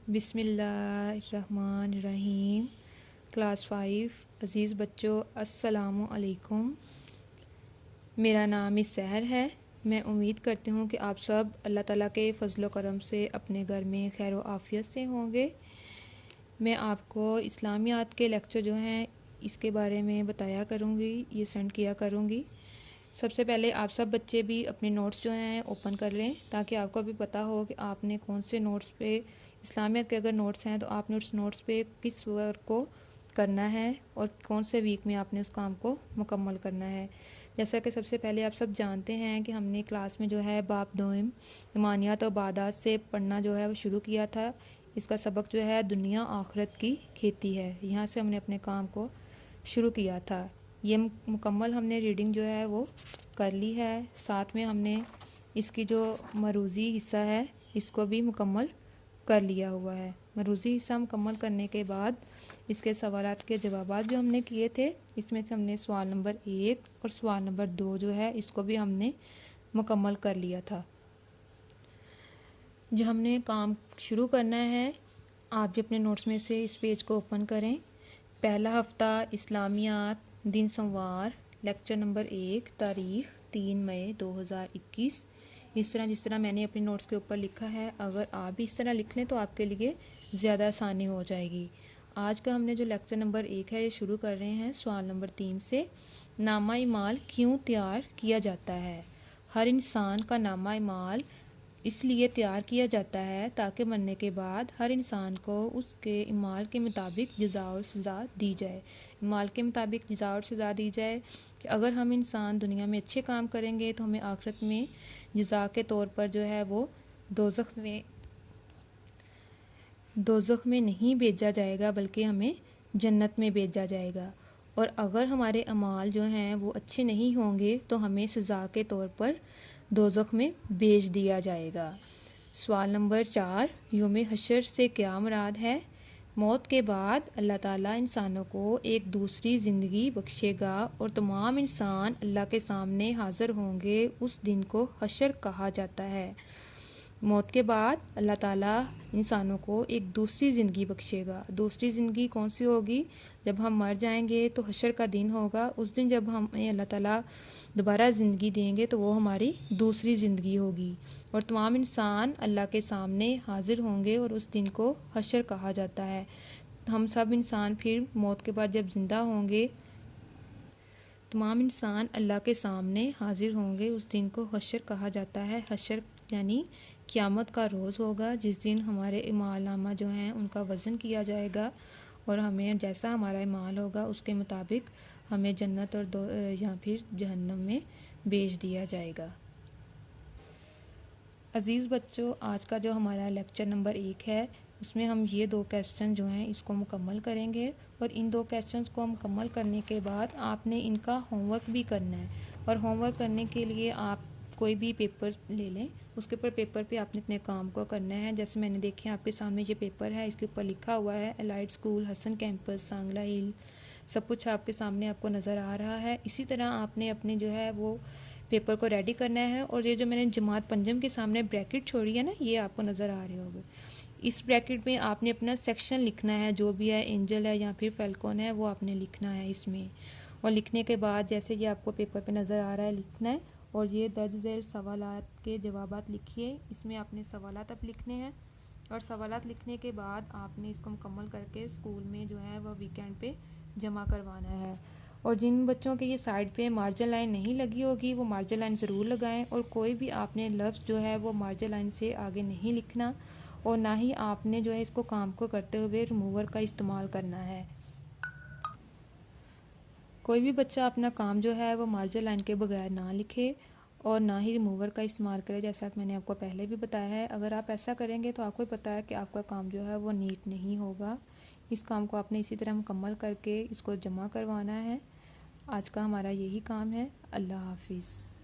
बिस्मिल्लाहिर्रहमानिर्रहीम। क्लास 5 अज़ीज़ बच्चों, अस्सलामु अलैकुम। मेरा नाम मिस सहर है। मैं उम्मीद करती हूँ कि आप सब अल्लाह ताला के फ़ज़ल व करम से अपने घर में खैर व आफ़ियत से होंगे। मैं आपको इस्लामियात के लेक्चर जो हैं इसके बारे में बताया करूँगी, ये सेंड किया करूँगी। सबसे पहले आप सब बच्चे भी अपने नोट्स जो हैं ओपन कर लें, ताकि आपको भी पता हो कि आपने कौन से नोट्स पे, इस्लामियत के अगर नोट्स हैं तो आपने उस नोट्स पे किस वर्क को करना है और कौन से वीक में आपने उस काम को मुकम्मल करना है। जैसा कि सबसे पहले आप सब जानते हैं कि हमने क्लास में जो है बाब दोइम ईमानियात और इबादात से पढ़ना जो है वो शुरू किया था। इसका सबक जो है दुनिया आखिरत की खेती है, यहाँ से हमने अपने काम को शुरू किया था। ये मुकम्मल हमने रीडिंग जो है वो कर ली है। साथ में हमने इसकी जो मरूज़ी हिस्सा है इसको भी मुकम्मल कर लिया हुआ है। मरूज़ी हिस्सा मुकम्मल करने के बाद इसके सवालात के जवाबात जो हमने किए थे, इसमें से हमने सवाल नंबर 1 और सवाल नंबर 2 जो है इसको भी हमने मुकम्मल कर लिया था। जो हमने काम शुरू करना है, आप भी अपने नोट्स में से इस पेज को ओपन करें। पहला हफ्ता इस्लामियात, दिन सोमवार, लेक्चर नंबर 1, तारीख़ 3 मई 2021। इस तरह जिस तरह मैंने अपने नोट्स के ऊपर लिखा है, अगर आप भी इस तरह लिख लें तो आपके लिए ज़्यादा आसानी हो जाएगी। आज का हमने जो लेक्चर नंबर 1 है ये शुरू कर रहे हैं सवाल नंबर 3 से। नामा इमाल क्यों तैयार किया जाता है? हर इंसान का नामा इमाल इसलिए तैयार किया जाता है ताकि मरने के बाद हर इंसान को उसके इमाल के मुताबिक जज़ा और सज़ा दी जाए। इमाल के मुताबिक जज़ा और सज़ा दी जाए कि अगर हम इंसान दुनिया में अच्छे काम करेंगे तो हमें आखिरत में जज़ा के तौर पर जो है वो दोज़ख में नहीं भेजा जाएगा, बल्कि हमें जन्नत में भेजा जाएगा। और अगर हमारे अमाल जो हैं वो अच्छे नहीं होंगे तो हमें सज़ा के तौर पर दोज़ख में भेज दिया जाएगा। सवाल नंबर 4, यौम हशर से क्या मुराद है? मौत के बाद अल्लाह ताला इंसानों को एक दूसरी ज़िंदगी बख्शेगा और तमाम इंसान अल्लाह के सामने हाज़िर होंगे। उस दिन को हशर कहा जाता है। मौत के बाद अल्लाह ताला इंसानों को एक दूसरी ज़िंदगी बख्शेगा। दूसरी ज़िंदगी कौन सी होगी? जब हम मर जाएंगे तो हशर का दिन होगा। उस दिन जब हमें अल्लाह ताला दोबारा ज़िंदगी देंगे तो वो हमारी दूसरी ज़िंदगी होगी और तमाम इंसान अल्लाह के सामने हाज़िर होंगे और उस दिन को हशर कहा जाता है। हम सब इंसान फिर मौत के बाद जब ज़िंदा होंगे, तमाम इंसान अल्लाह के सामने हाज़िर होंगे, उस दिन को हशर कहा जाता है। हशर यानी क़यामत का रोज़ होगा, जिस दिन हमारे इमालनामा जो हैं उनका वज़न किया जाएगा और हमें जैसा हमारा इमाल होगा उसके मुताबिक हमें जन्नत और या फिर जहन्नम में भेज दिया जाएगा। अज़ीज़ बच्चों, आज का जो हमारा लेक्चर नंबर 1 है उसमें हम ये 2 क्वेश्चन जो हैं इसको मुकम्मल करेंगे और इन 2 क्वेश्चंस को मुकम्मल करने के बाद आपने इनका होमवर्क भी करना है। और होमवर्क करने के लिए आप कोई भी पेपर ले लें, उसके ऊपर पेपर पे आपने अपने काम को करना है। जैसे मैंने देखे आपके सामने ये पेपर है, इसके ऊपर लिखा हुआ है elite school Hasan campus Sangla Hill, सब कुछ आपके सामने आपको नज़र आ रहा है। इसी तरह आपने अपने जो है वो पेपर को रेडी करना है। और ये जो मैंने जमात पंजम के सामने ब्रैकेट छोड़ी है ना, ये आपको नज़र आ रहे होंगे। इस ब्रैकेट में आपने अपना सेक्शन लिखना है, जो भी है एंजल है या फिर फैल्कॉन है वो आपने लिखना है इसमें। और लिखने के बाद जैसे ये आपको पेपर पे नज़र आ रहा है लिखना है। और ये दर्ज झैल सवालात के जवाबात लिखिए, इसमें आपने सवालात अब लिखने हैं। और सवालात लिखने के बाद आपने इसको मुकम्मल करके स्कूल में जो है वह वीकेंड पे जमा करवाना है। और जिन बच्चों के ये साइड पे मार्जिन लाइन नहीं लगी होगी वो मार्जिन लाइन ज़रूर लगाएं। और कोई भी आपने लफ्ज़ जो है वो मार्जिन लाइन से आगे नहीं लिखना और ना ही आपने जो है इसको काम को करते हुए रिमूवर का इस्तेमाल करना है। कोई भी बच्चा अपना काम जो है वो मार्जिन लाइन के बगैर ना लिखे और ना ही रिमूवर का इस्तेमाल करे, जैसा कि मैंने आपको पहले भी बताया है। अगर आप ऐसा करेंगे तो आपको पता है कि आपका काम जो है वो नीट नहीं होगा। इस काम को आपने इसी तरह मुकम्मल करके इसको जमा करवाना है। आज का हमारा यही काम है। अल्लाह हाफिज़।